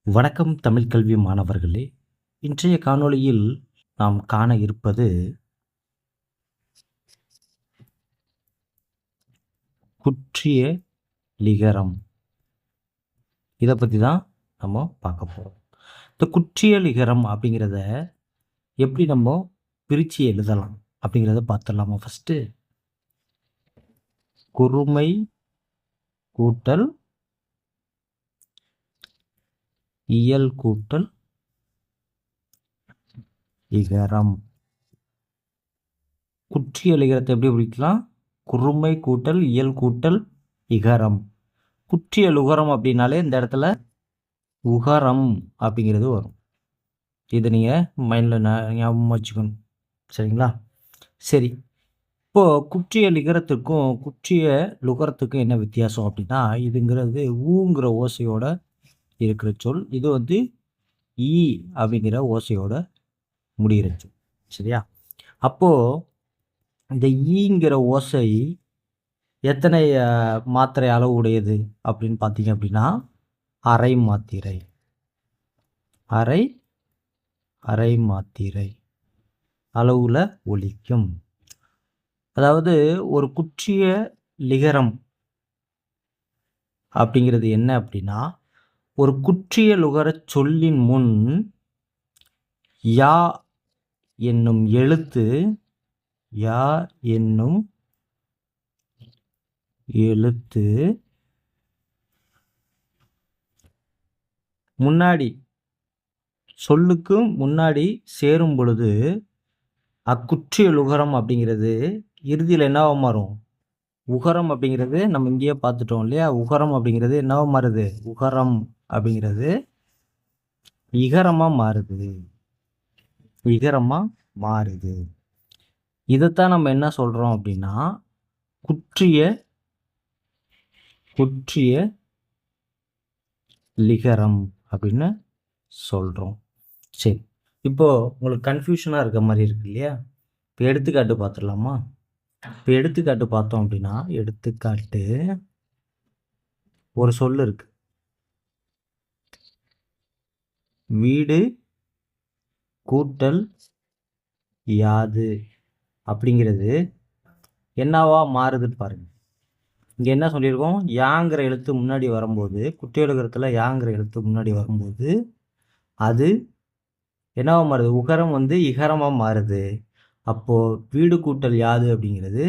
வணக்கம் தமிழ் கல்வி மாணவர்களே. இன்றைய காணொளியில் நாம் காண இருப்பது குற்றிய லிகரம். இதை பற்றி தான் நம்ம பார்க்க போகிறோம். இந்த குற்றிய லிகரம் அப்படிங்கிறத எப்படி நம்ம பிரித்து எழுதலாம் அப்படிங்கிறத பார்த்துடலாமா? ஃபஸ்ட்டு குறுமை கூட்டல் இயல் கூட்டல் இகரம். குற்றிய லிகரத்தை எப்படி பிரிக்கலாம்? குறுமை கூட்டல் இயல் கூட்டல் இகரம். குற்றிய லுகரம் அப்படின்னாலே இந்த இடத்துல உகரம் அப்படிங்கிறது வரும். இதை நீங்கள் மைண்டில் ஞாபகம் வச்சுக்கணும், சரிங்களா? சரி, இப்போது குற்றிய லிகரத்துக்கும் குற்றிய லுகரத்துக்கும் என்ன வித்தியாசம் அப்படின்னா, இதுங்கிறது ஊங்கிற ஓசையோட இருக்கிற சொல். இது வந்து ஈ அப்படிங்கிற ஓசையோட முடிகிற சொல், சரியா? அப்போது இந்த ஈங்கிற ஓசை எத்தனை மாத்திரை அளவு உடையது அப்படின்னு பார்த்தீங்க அப்படின்னா, அரை மாத்திரை. அரை மாத்திரை அளவில் ஒலிக்கும். அதாவது ஒரு குற்றிய லிகரம் அப்படிங்கிறது என்ன அப்படின்னா, ஒரு குற்றிய லுகர சொல்லின் முன் யா என்னும் எழுத்து முன்னாடி சொல்லுக்கு முன்னாடி சேரும் பொழுது அக்குற்றிய லுகரம் அப்படிங்கிறது இறுதியில் என்னவா மாறும்? உகரம் அப்படிங்கிறது நம்ம இங்கேயே பார்த்துட்டோம் இல்லையா? உகரம் அப்படிங்கிறது என்னவா மாறுது? உகரம் அப்படிங்கிறது இகரமாக மாறுது. இதைத்தான் நம்ம என்ன சொல்கிறோம் அப்படின்னா, குற்றிய லிகரம் அப்படின்னு சொல்கிறோம். சரி, இப்போது உங்களுக்கு கன்ஃபியூஷனாக இருக்க மாதிரி இருக்கு இல்லையா? இப்போ எடுத்துக்காட்டு பார்த்துடலாமா? இப்போ எடுத்துக்காட்டு பார்த்தோம் அப்படின்னா, எடுத்துக்காட்டு ஒரு சொல் இருக்கு, வீடு கூட்டல் யாது அப்படிங்கிறது என்னவா மாறுதுன்னு பாருங்க. இங்கே என்ன சொல்லியிருக்கோம்? யாங்கிற எழுத்து முன்னாடி வரும்போது, குற்றிய லிகரத்தில் யாங்கிற எழுத்து முன்னாடி வரும்போது அது என்னவா மாறுது? உகரம் வந்து இகரமாக மாறுது. அப்போது வீடு கூட்டல் யாது அப்படிங்கிறது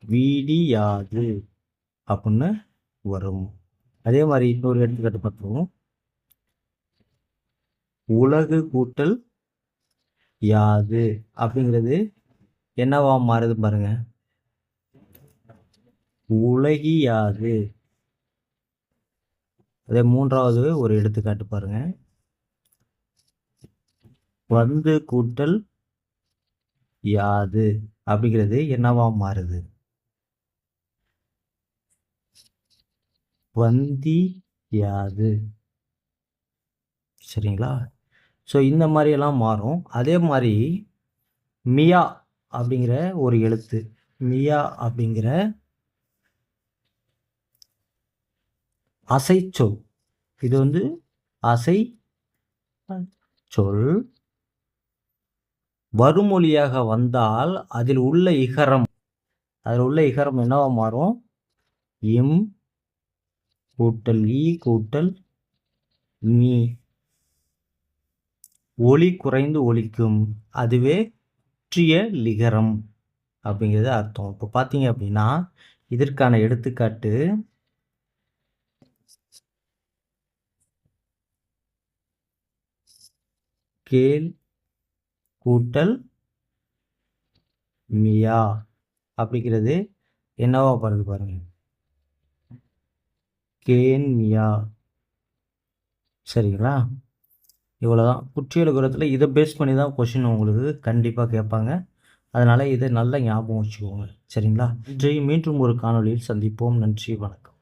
வீடி யாது அப்படின்னு வரும். அதே மாதிரி இன்னொரு எடுத்துக்காட்டு பார்த்துருவோம். உலகு கூட்டல் யாது அப்படிங்கிறது என்னவா மாறுது பாருங்க? உலகியாது. அதே மூன்றாவது ஒரு எடுத்துக்காட்டு பாருங்க. வந்து கூட்டல் யாது அப்படிங்கிறது என்னவா மாறுது? வந்தி யாது. சரிங்களா? ஸோ இந்த மாதிரியெல்லாம் மாறும். அதே மாதிரி மியா அப்படிங்கிற ஒரு எழுத்து, மியா அப்படிங்கிற அசை சொல். இது வந்து அசை சொல். வருமொழியாக வந்தால் அதில் உள்ள இகரம் என்னவா மாறும்? இம் கூட்டல் ஈ கூட்டல் மீ. ஒலி குறைந்து ஒலிக்கும். அதுவே குற்றிய லிகரம் அப்படிங்கிறது அர்த்தம். இப்போ பார்த்தீங்க அப்படின்னா, இதற்கான எடுத்துக்காட்டு கேல் கூட்டல் மியா அப்படிங்கிறது என்னவா பாருங்க பாருங்க? கேன் மியா. சரிங்களா? இவ்வளோதான். குற்றிய லிகரத்தில் இதை பேஸ் பண்ணி தான் கொஷின் உங்களுக்கு கண்டிப்பாக கேட்பாங்க. அதனால் இதை நல்லா ஞாபகம் வச்சுக்கோங்க, சரிங்களா? இன்றைய மீண்டும் ஒரு காணொளியில் சந்திப்போம். நன்றி, வணக்கம்.